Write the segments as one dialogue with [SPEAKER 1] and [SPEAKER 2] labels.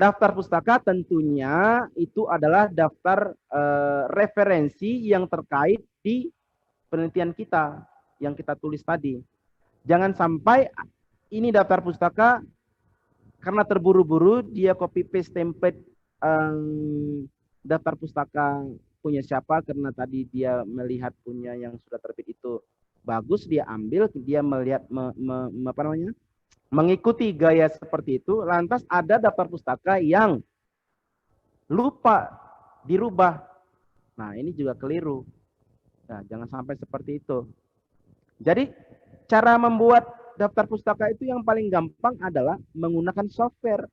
[SPEAKER 1] Daftar pustaka tentunya itu adalah daftar referensi yang terkait di penelitian kita yang kita tulis tadi. Jangan sampai ini daftar pustaka karena terburu-buru dia copy paste template daftar pustaka punya siapa, karena tadi dia melihat punya yang sudah terbit itu bagus, dia ambil, dia melihat apa namanya, mengikuti gaya seperti itu, lantas ada daftar pustaka yang lupa dirubah. Nah, ini juga keliru. Nah, jangan sampai seperti itu. Jadi, cara membuat daftar pustaka itu yang paling gampang adalah menggunakan software.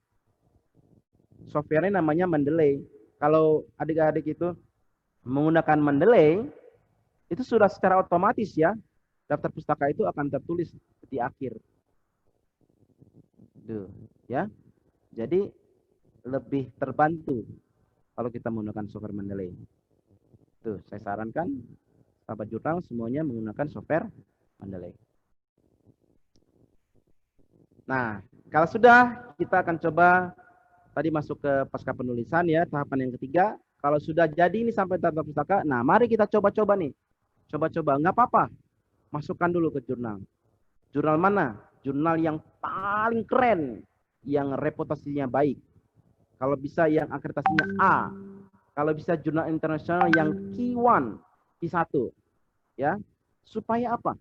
[SPEAKER 1] Softwarenya namanya Mendeley. Kalau adik-adik itu menggunakan Mendeley, itu sudah secara otomatis ya, daftar pustaka itu akan tertulis di akhir. Tuh, ya. Jadi lebih terbantu kalau kita menggunakan software Mendeley. Tuh, saya sarankan sahabat jurnal semuanya menggunakan software Mendeley. Nah, kalau sudah, kita akan coba tadi masuk ke pasca penulisan ya, tahapan yang ketiga. Kalau sudah jadi ini sampai daftar pustaka, nah mari kita coba-coba nih. Coba-coba, nggak apa-apa. Masukkan dulu ke jurnal. Jurnal mana? Jurnal yang paling keren, yang reputasinya baik. Kalau bisa yang akreditasinya A. Kalau bisa jurnal internasional yang Q1, Q1. Ya. Supaya apa?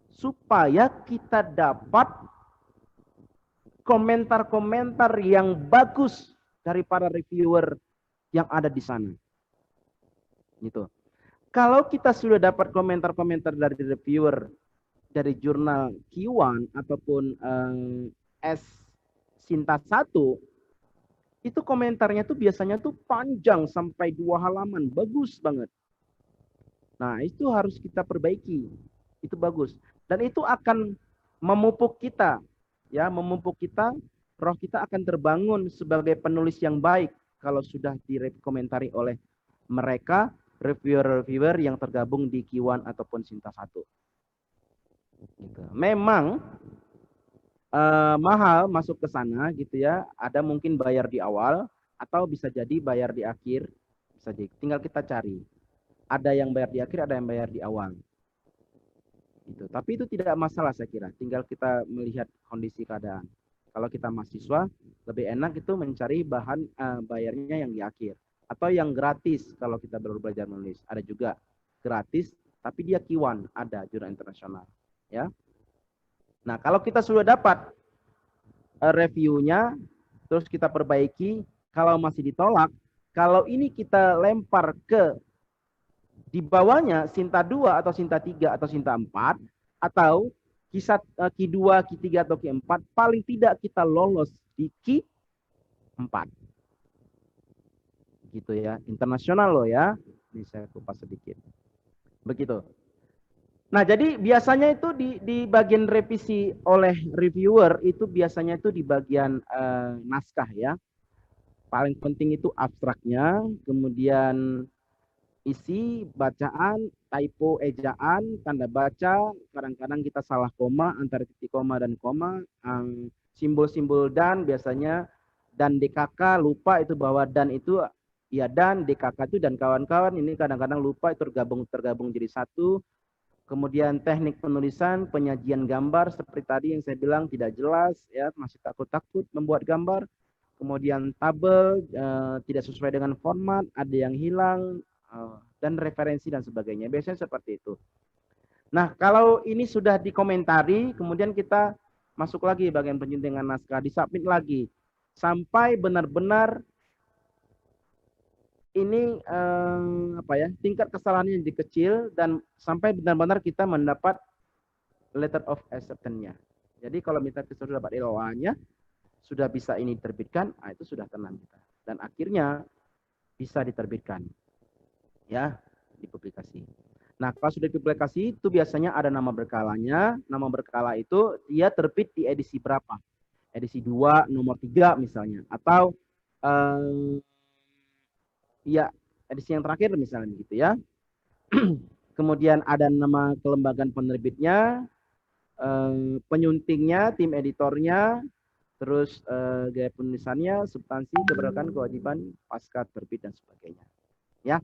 [SPEAKER 1] Supaya kita dapat komentar-komentar yang bagus dari para reviewer yang ada di sana. Gitu. Kalau kita sudah dapat komentar-komentar dari reviewer dari jurnal Q1 ataupun S Sinta 1, itu komentarnya tuh biasanya tuh panjang sampai 2 halaman, bagus banget. Nah, itu harus kita perbaiki. Itu bagus. Dan itu akan memupuk kita, ya, memupuk kita, roh kita akan terbangun sebagai penulis yang baik kalau sudah direkomentari oleh mereka reviewer-reviewer yang tergabung di Q1 ataupun Sinta 1. Gitu. Memang mahal masuk ke sana gitu ya. Ada mungkin bayar di awal atau bisa jadi bayar di akhir. Bisa jadi. Tinggal kita cari. Ada yang bayar di akhir, ada yang bayar di awal. Gitu. Tapi itu tidak masalah saya kira. Tinggal kita melihat kondisi keadaan. Kalau kita mahasiswa, lebih enak itu mencari bahan bayarnya yang di akhir. Atau yang gratis kalau kita baru belajar menulis. Ada juga gratis, tapi dia Q1, ada jurnal internasional. Ya. Nah, kalau kita sudah dapat reviewnya, terus kita perbaiki, kalau masih ditolak, kalau ini kita lempar ke di bawahnya Sinta 2 atau Sinta 3 atau Sinta 4, atau Q2, Q3 atau Q4, paling tidak kita lolos di Q4. Gitu ya, internasional loh ya. Ini saya kupas sedikit. Begitu. Nah, jadi biasanya itu di bagian revisi oleh reviewer itu biasanya itu di bagian naskah ya. Paling penting itu abstraknya, kemudian isi, bacaan, typo, ejaan, tanda baca, kadang-kadang kita salah koma antara titik koma dan koma, simbol-simbol dan biasanya dan DKK lupa itu bahwa dan itu ya dan DKK itu dan kawan-kawan ini kadang-kadang lupa itu tergabung jadi satu. Kemudian teknik penulisan, penyajian gambar seperti tadi yang saya bilang tidak jelas ya, masih takut-takut membuat gambar. Kemudian tabel tidak sesuai dengan format, ada yang hilang dan referensi dan sebagainya. Biasanya seperti itu. Nah, kalau ini sudah dikomentari, kemudian kita masuk lagi bagian penyuntingan naskah, disubmit lagi sampai benar-benar ini tingkat kesalahannya jadi kecil dan sampai benar-benar kita mendapat letter of acceptance-nya. Jadi kalau kita sudah dapat LOA-nya, sudah bisa ini diterbitkan, itu sudah tenang kita. Dan akhirnya bisa diterbitkan. Ya, dipublikasi. Nah, kalau sudah dipublikasi itu biasanya ada nama berkalanya. Nama berkala itu dia terbit di edisi berapa? Edisi 2, nomor 3 misalnya. Atau ya, edisi yang terakhir misalnya begitu ya. Kemudian ada nama kelembagaan penerbitnya, penyuntingnya, tim editornya, terus gaya penulisannya, substansi, keberatan, kewajiban, pasca terbit dan sebagainya. Ya.